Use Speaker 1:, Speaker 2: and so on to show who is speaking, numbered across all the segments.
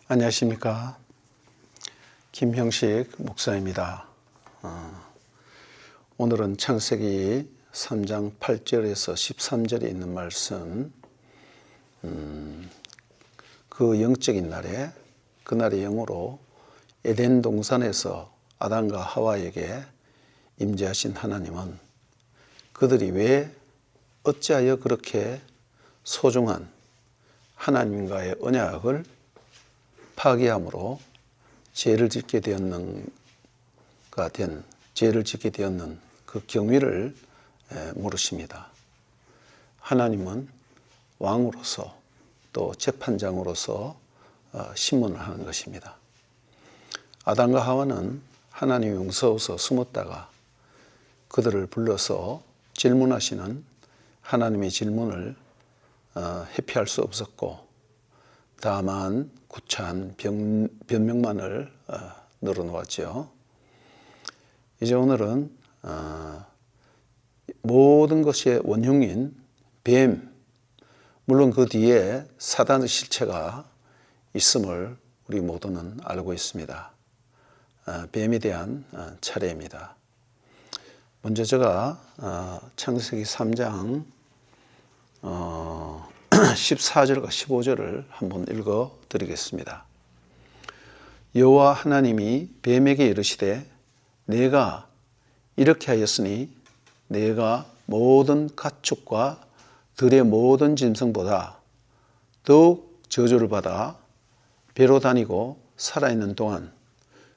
Speaker 1: 안녕하십니까. 김형식 목사입니다. 오늘은 창세기 3장 8절에서 13절에 있는 말씀, 그 영적인 날에, 그날의 영으로 에덴 동산에서 아담과 하와에게 임재하신 하나님은 그들이 왜 어찌하여 그렇게 소중한 하나님과의 언약을 파기함으로 죄를 짓게 되었는 그 경위를 물으십니다. 하나님은 왕으로서 또 재판장으로서 심문을 하는 것입니다. 아담과 하와는 하나님이 무서워서 숨었다가 그들을 불러서 질문하시는 하나님의 질문을 회피할 수 없었고, 다만 구차한 변명만을 늘어놓았죠. 이제 오늘은 모든 것의 원흉인 뱀, 물론 그 뒤에 사단의 실체가 있음을 우리 모두는 알고 있습니다. 뱀에 대한 차례입니다. 먼저 제가 창세기 3장 14절과 15절을 한번 읽어 드리겠습니다. 여호와 하나님이 뱀에게 이르시되 내가 이렇게 하였으니 내가 모든 가축과 들의 모든 짐승보다 더욱 저주를 받아 배로 다니고 살아있는 동안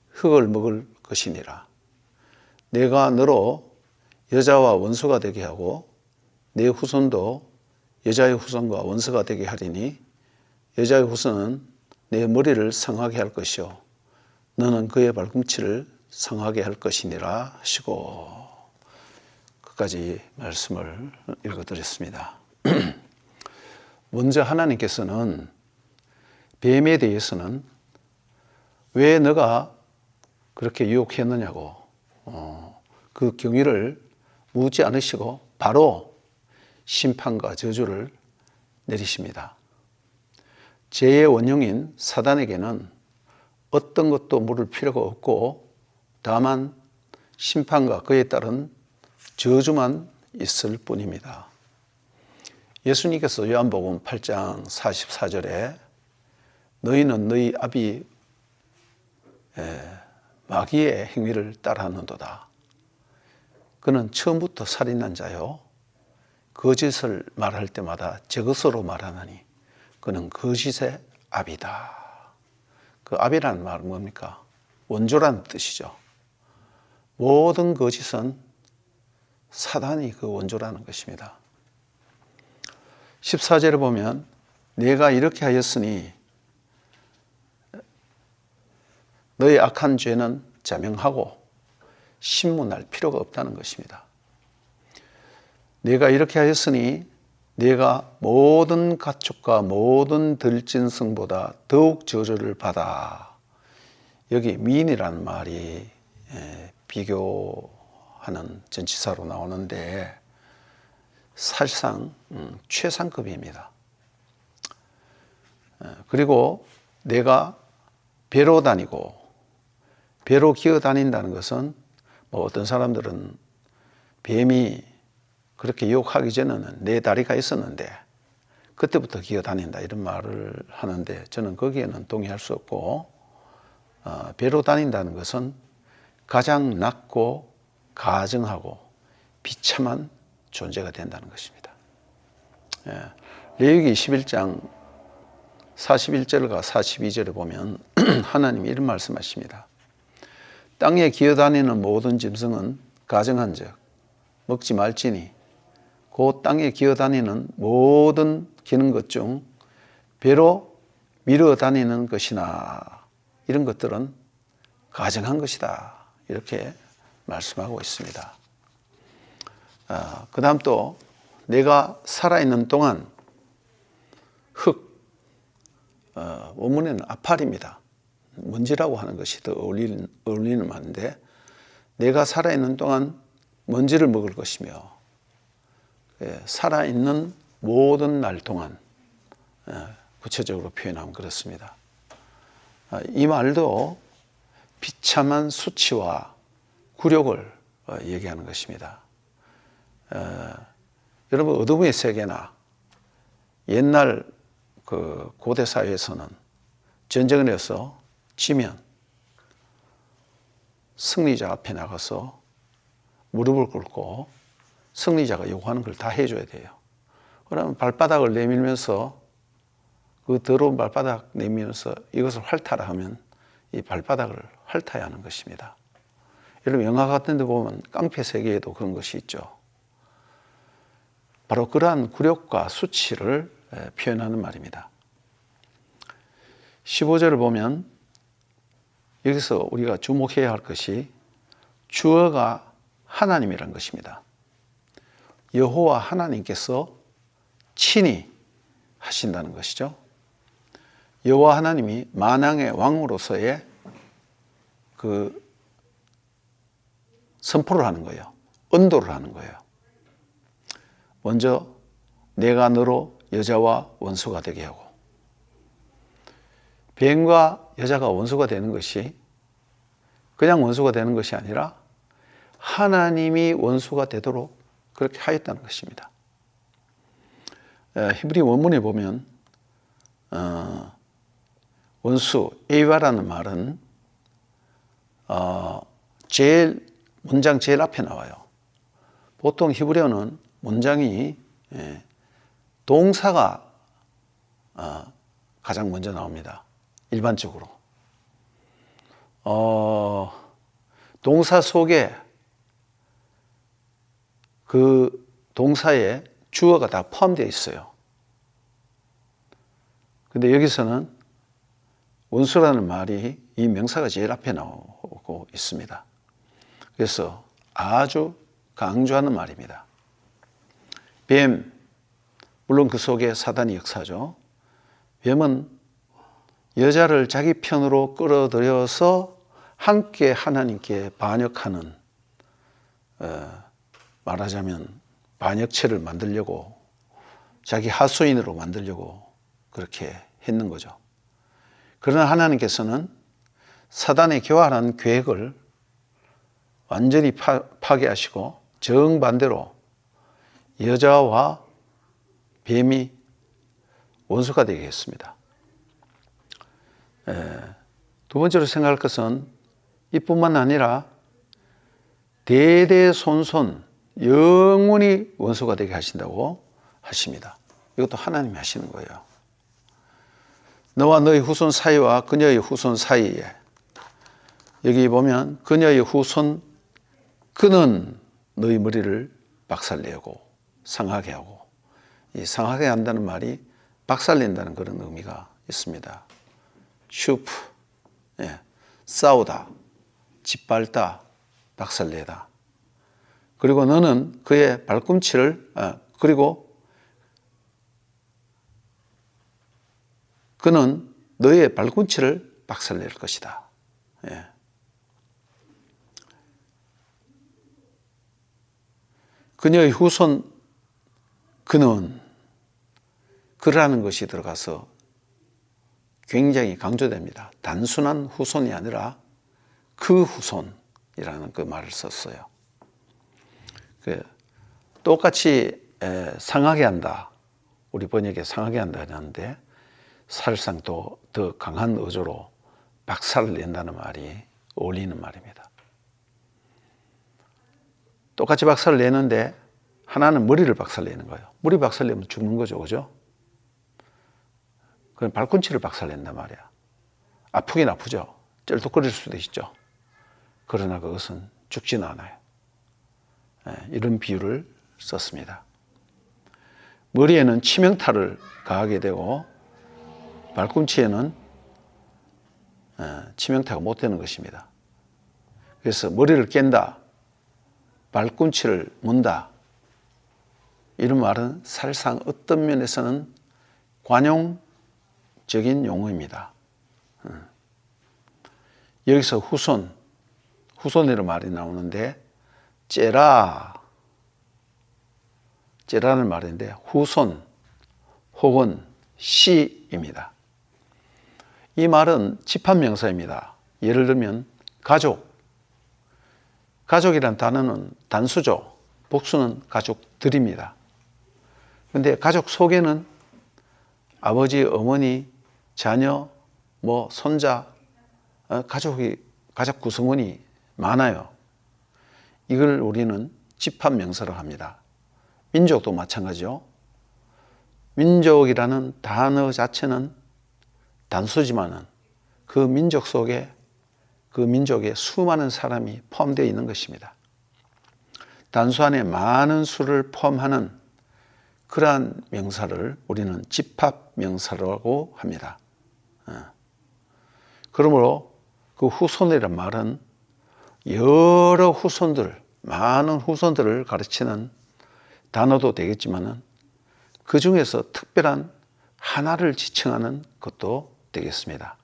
Speaker 1: 흙을 먹을 것이니라. 내가 너로 여자와 원수가 되게 하고 내 후손도 여자의 후손과 원수가 되게 하리니 여자의 후손은 내 머리를 상하게 할 것이요 너는 그의 발꿈치를 상하게 할 것이니라 하시고, 끝까지 말씀을 읽어드렸습니다. 먼저 하나님께서는 뱀에 대해서는 왜 너가 그렇게 유혹했느냐고 그 경위를 묻지 않으시고 바로 심판과 저주를 내리십니다. 죄의 원흉인 사단에게는 어떤 것도 물을 필요가 없고 다만 심판과 그에 따른 저주만 있을 뿐입니다. 예수님께서 요한복음 8장 44절에 너희는 너희 아비 마귀의 행위를 따라하는도다. 그는 처음부터 살인한 자요 거짓을 말할 때마다 저것으로 말하나니 그는 거짓의 아비다. 그 아비라는 말은 뭡니까? 원조라는 뜻이죠. 모든 거짓은 사단이 그 원조라는 것입니다. 14절에 보면 내가 이렇게 하였으니 너의 악한 죄는 자명하고 신문할 필요가 없다는 것입니다. 내가 이렇게 하였으니 내가 모든 가축과 모든 들짐승보다 더욱 저주를 받아. 여기 미인이라는 말이 비교하는 전치사로 나오는데 사실상 최상급입니다. 그리고 내가 배로 다니고, 배로 기어 다닌다는 것은 어떤 사람들은 뱀이 그렇게 유혹하기 전에는 네 다리가 있었는데 그때부터 기어 다닌다 이런 말을 하는데 저는 거기에는 동의할 수 없고, 배로 다닌다는 것은 가장 낮고 가증하고 비참한 존재가 된다는 것입니다. 레위기 11장 41절과 42절에 보면 하나님이 이런 말씀하십니다. 땅에 기어다니는 모든 짐승은 가증한 즉 먹지 말지니 그 땅에 기어다니는 모든 기는 것 중 배로 밀어다니는 것이나 이런 것들은 가증한 것이다. 이렇게 말씀하고 있습니다. 그 다음 또 내가 살아있는 동안 흙, 원문에는 아팔입니다. 먼지라고 하는 것이 더 어울리는 말인데 내가 살아있는 동안 먼지를 먹을 것이며 살아있는 모든 날 동안 구체적으로 표현하면 그렇습니다. 이 말도 비참한 수치와 굴욕을 얘기하는 것입니다. 여러분, 어둠의 세계나 옛날 그 고대 사회에서는 전쟁을 해서 지면 승리자 앞에 나가서 무릎을 꿇고 승리자가 요구하는 걸 다 해줘야 돼요. 그러면 발바닥을 내밀면서 그 더러운 발바닥 내밀면서 이것을 핥아라 하면 이 발바닥을 핥아야 하는 것입니다. 여러분, 영화 같은 데 보면 깡패 세계에도 그런 것이 있죠. 바로 그러한 굴욕과 수치를 표현하는 말입니다. 15절을 보면 여기서 우리가 주목해야 할 것이 주어가 하나님이라는 것입니다. 여호와 하나님께서 친히 하신다는 것이죠. 여호와 하나님이 만왕의 왕으로서의 그 선포를 하는 거예요. 언도를 하는 거예요. 먼저 내가 너로 여자와 원수가 되게 하고, 뱀과 여자가 원수가 되는 것이 그냥 원수가 되는 것이 아니라 하나님이 원수가 되도록 그렇게 하였다는 것입니다. 히브리 원문에 보면 원수, 에이와라는 말은 문장 제일 앞에 나와요. 보통 히브리어는 문장이 동사가 가장 먼저 나옵니다. 일반적으로. 동사 속에 그 동사에 주어가 다 포함되어 있어요. 근데 여기서는 원수라는 말이 이 명사가 제일 앞에 나오고 있습니다. 그래서 아주 강조하는 말입니다. 뱀, 물론 그 속에 사단이 역사죠. 뱀은 여자를 자기 편으로 끌어들여서 함께 하나님께 반역하는, 말하자면 반역체를 만들려고, 자기 하수인으로 만들려고 그렇게 했는 거죠. 그러나 하나님께서는 사단의 교활한 계획을 완전히 파괴하시고 정반대로 여자와 뱀이 원수가 되게 했습니다. 두 번째로 생각할 것은 이뿐만 아니라 대대손손 영원히 원수가 되게 하신다고 하십니다. 이것도 하나님이 하시는 거예요. 너와 너의 후손 사이와 그녀의 후손 사이에, 여기 보면 그녀의 후손, 그는 너희 머리를 박살내고 상하게 하고, 이 상하게 한다는 말이 박살낸다는 그런 의미가 있습니다. 슈프, 싸우다, 짓밟다, 박살내다. 그리고 너는 그의 발꿈치를, 그리고 그는 너의 발꿈치를 박살낼 것이다. 그녀의 후손, 그는, 그라는 것이 들어가서 굉장히 강조됩니다. 단순한 후손이 아니라 그 후손이라는 그 말을 썼어요. 똑같이 상하게 한다. 우리 번역에 상하게 한다 하는데 사실상 또 더 강한 어조로 박살을 낸다는 말이 어울리는 말입니다. 똑같이 박살을 내는데 하나는 머리를 박살내는 거예요. 머리 박살내면 죽는 거죠. 그죠? 그럼 발꿈치를 박살낸단 말이야. 아프긴 아프죠. 쩔뚝거릴 수도 있죠. 그러나 그것은 죽지는 않아요. 이런 비유를 썼습니다. 머리에는 치명타를 가하게 되고 발꿈치에는 치명타가 못 되는 것입니다. 그래서 머리를 깬다, 발꿈치를 문다, 이런 말은 사실상 어떤 면에서는 관용적인 용어입니다. 여기서 후손이라는 말이 나오는데 째라는 말인데 후손 혹은 씨입니다. 이 말은 집합명사입니다. 예를 들면 가족이란 단어는 단수죠. 복수는 가족들입니다. 그런데 가족 속에는 아버지, 어머니, 자녀, 손자, 가족 구성원이 많아요. 이걸 우리는 집합명사로 합니다. 민족도 마찬가지죠. 민족이라는 단어 자체는 단수지만은 그 민족 속에 그 민족에 수많은 사람이 포함되어 있는 것입니다. 단수 안에 많은 수를 포함하는 그러한 명사를 우리는 집합명사라고 합니다. 그러므로 그 후손이란 말은 여러 후손들, 많은 후손들을 가르치는 단어도 되겠지만은 그 중에서 특별한 하나를 지칭하는 것도 되겠습니다.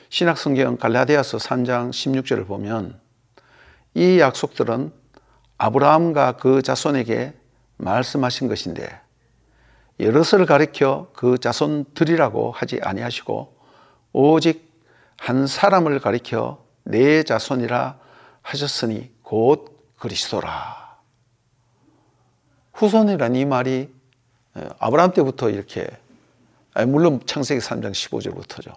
Speaker 1: 신약성경 갈라디아서 3장 16절을 보면 이 약속들은 아브라함과 그 자손에게 말씀하신 것인데 여럿을 가리켜 그 자손들이라고 하지 아니하시고 오직 한 사람을 가리켜 내 자손이라 하셨으니 곧 그리스도라. 후손이란 이 말이 아브라함 때부터 이렇게, 물론 창세기 3장 15절부터죠.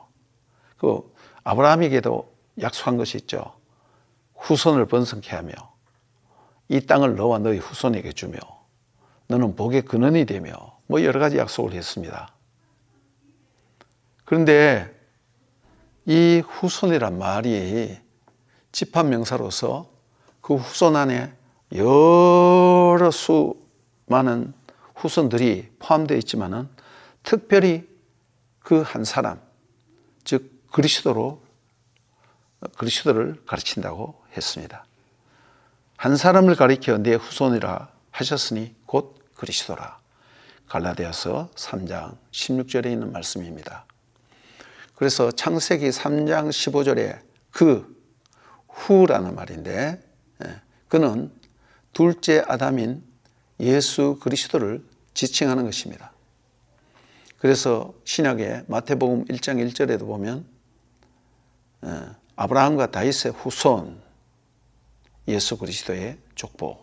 Speaker 1: 그 아브라함에게도 약속한 것이 있죠. 후손을 번성케 하며 이 땅을 너와 너희 후손에게 주며 너는 복의 근원이 되며 여러 가지 약속을 했습니다. 그런데 이 후손이란 말이 집합명사로서 그 후손 안에 여러 수많은 후손들이 포함되어 있지만은 특별히 그 한 사람, 즉 그리스도를 가르친다고 했습니다. 한 사람을 가리켜 내 후손이라 하셨으니 곧 그리스도라. 갈라디아서 3장 16절에 있는 말씀입니다. 그래서 창세기 3장 15절에 그 후라는 말인데 그는 둘째 아담인 예수 그리스도를 지칭하는 것입니다. 그래서 신약의 마태복음 1장 1절에도 보면 아브라함과 다윗의 후손 예수 그리스도의 족보,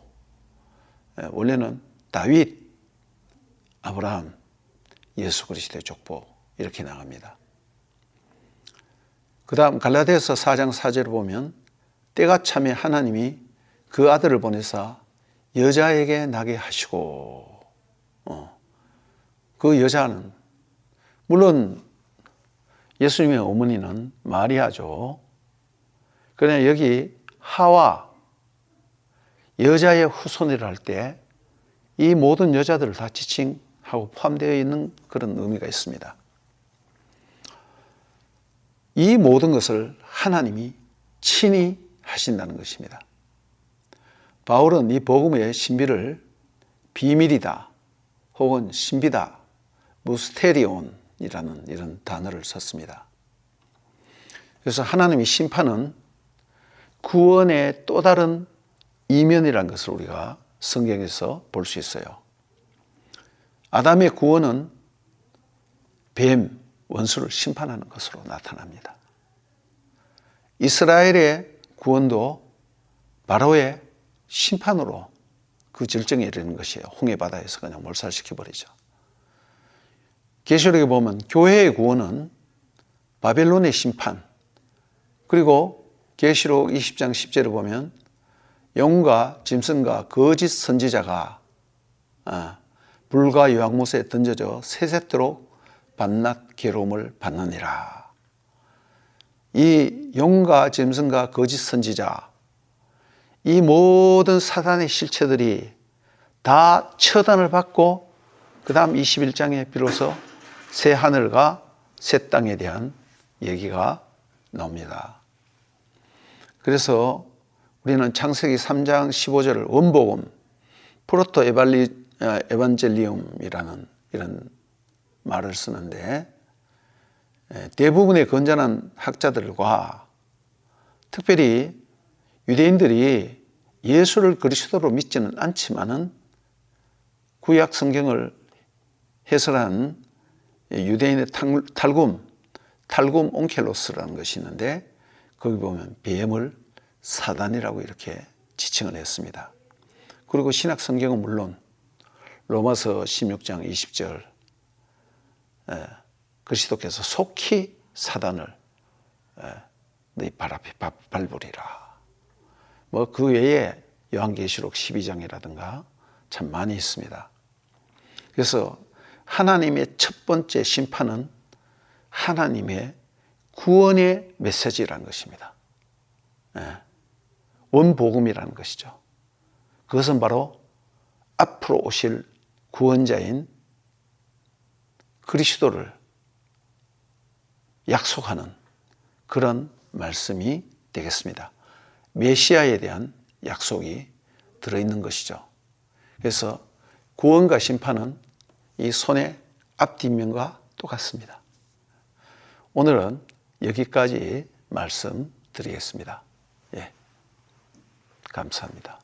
Speaker 1: 원래는 다윗, 아브라함, 예수 그리스도의 족보 이렇게 나갑니다. 그 다음 갈라디아서 4장 4절을 보면 때가 차면 하나님이 그 아들을 보내사 여자에게 나게 하시고, 그 여자는 물론 예수님의 어머니는 마리아죠. 그러나 여기 하와 여자의 후손이라 할 때 이 모든 여자들을 다 지칭하고 포함되어 있는 그런 의미가 있습니다. 이 모든 것을 하나님이 친히 하신다는 것입니다. 바울은 이 복음의 신비를 비밀이다 혹은 신비다, 무스테리온이라는 이런 단어를 썼습니다. 그래서 하나님의 심판은 구원의 또 다른 이면이라는 것을 우리가 성경에서 볼 수 있어요. 아담의 구원은 뱀, 원수를 심판하는 것으로 나타납니다. 이스라엘의 구원도 바로의 심판으로 그 절정에 이르는 것이에요. 홍해바다에서 그냥 몰살시켜버리죠. 계시록에 보면 교회의 구원은 바벨론의 심판, 그리고 계시록 20장 10절에 보면 영과 짐승과 거짓 선지자가 불과 유황못에 던져져 세세토록 밤낮 괴로움을 받느니라. 이 영과 짐승과 거짓 선지자, 이 모든 사단의 실체들이 다 처단을 받고 그 다음 21장에 비로소 새 하늘과 새 땅에 대한 얘기가 나옵니다. 그래서 우리는 창세기 3장 15절을 원복음, 프로토 에반젤리움이라는 이런 말을 쓰는데 대부분의 건전한 학자들과 특별히 유대인들이 예수를 그리스도로 믿지는 않지만은 구약 성경을 해설한 유대인의 탈굼, 탈굼 온켈로스라는 것이 있는데 거기 보면 뱀을 사단이라고 이렇게 지칭을 했습니다. 그리고 신약 성경은 물론 로마서 16장 20절 그리스도께서 속히 사단을 너희 발 앞에 밟으리라. 뭐 그 외에 요한계시록 12장이라든가 참 많이 있습니다. 그래서 하나님의 첫 번째 심판은 하나님의 구원의 메시지라는 것입니다. 원복음이라는 것이죠. 그것은 바로 앞으로 오실 구원자인 그리스도를 약속하는 그런 말씀이 되겠습니다. 메시아에 대한 약속이 들어있는 것이죠. 그래서 구원과 심판은 이 손의 앞뒷면과 똑같습니다. 오늘은 여기까지 말씀드리겠습니다. 예, 감사합니다.